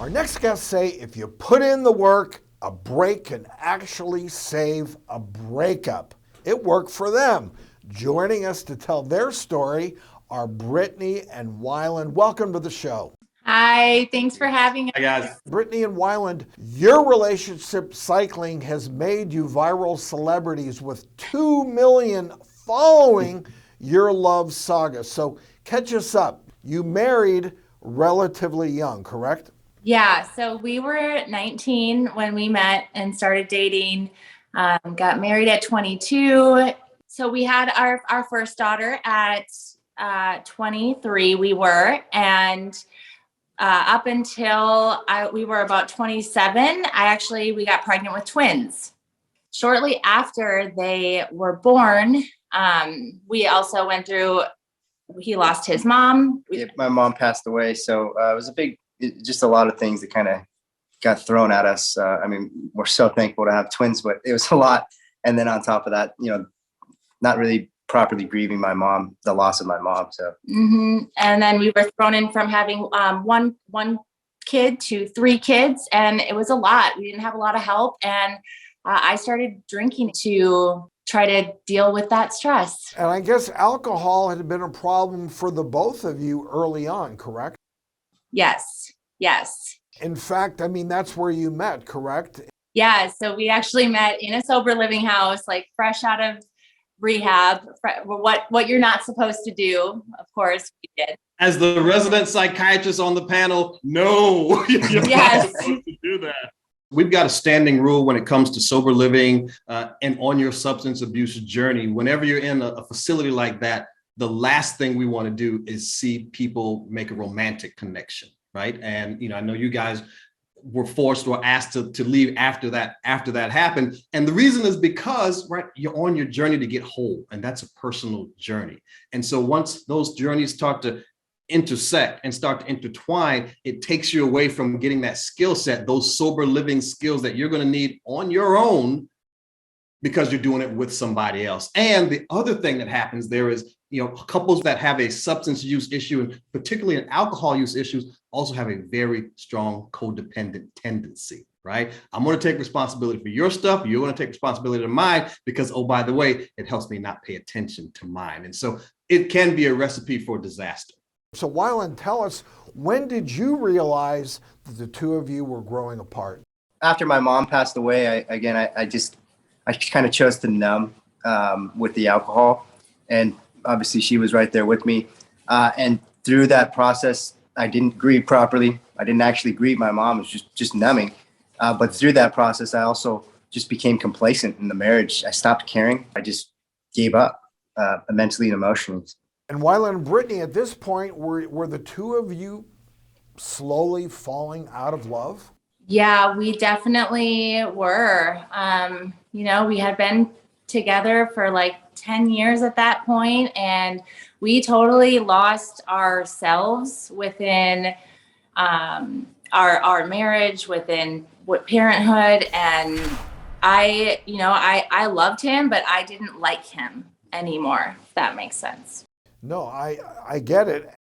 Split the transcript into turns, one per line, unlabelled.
Our next guests say if you put in the work, a break can actually save a breakup. It worked for them. Joining us to tell their story are Brittany and Wyland. Welcome to the show.
Hi, thanks for having us.
Hi guys.
Brittany and Wyland, your relationship cycling has made you viral celebrities with 2 million following your love saga. So catch us up. You married relatively young, correct?
Yeah, so we were 19 when we met and started dating, got married at 22. So we had our first daughter at 23, and up until we were about 27, we got pregnant with twins. Shortly after they were born, we also went through, he lost his mom.
Yeah, my mom passed away. So it was just a lot of things that kind of got thrown at us. I mean, we're so thankful to have twins, but it was a lot. And then on top of that, not really properly grieving my mom, the loss of my mom. So,
And then we were thrown in from having one kid to 3 kids, and it was a lot. We didn't have a lot of help, and I started drinking to try to deal with that stress.
And I guess alcohol had been a problem for the both of you early on, correct?
Yes.
In fact, I mean, that's where you met, correct?
Yeah, so we actually met in a sober living house, like fresh out of rehab, what you're not supposed to do. Of course we did.
As the resident psychiatrist on the panel, no, you're
Yes.
not supposed to do that. We've got a standing rule when it comes to sober living and on your substance abuse journey. Whenever you're in a facility like that, the last thing we want to do is see people make a romantic connection, right? And I know you guys were forced or asked to leave after that happened. And the reason is because, right, you're on your journey to get whole, and that's a personal journey. And so once those journeys start to intersect and start to intertwine, it takes you away from getting that skill set, those sober living skills that you're going to need on your own because you're doing it with somebody else. And the other thing that happens there is, couples that have a substance use issue, and particularly an alcohol use issues, also have a very strong codependent tendency, right? I'm going to take responsibility for your stuff. You're going to take responsibility for mine because, oh, by the way, it helps me not pay attention to mine. And so it can be a recipe for disaster.
So Wyland, tell us, when did you realize that the two of you were growing apart?
after my mom passed away, I kind of chose to numb with the alcohol. And obviously she was right there with me. And through that process, I didn't grieve properly. I didn't actually grieve my mom. It was just numbing. But through that process, I also just became complacent in the marriage. I stopped caring. I just gave up mentally and emotionally.
And Wyland and Brittany, at this point, were the two of you slowly falling out of love?
Yeah, we definitely were. We had been together for like 10 years at that point, and we totally lost ourselves within our marriage, within parenthood. And I loved him, but I didn't like him anymore, if that makes sense.
No, I get it.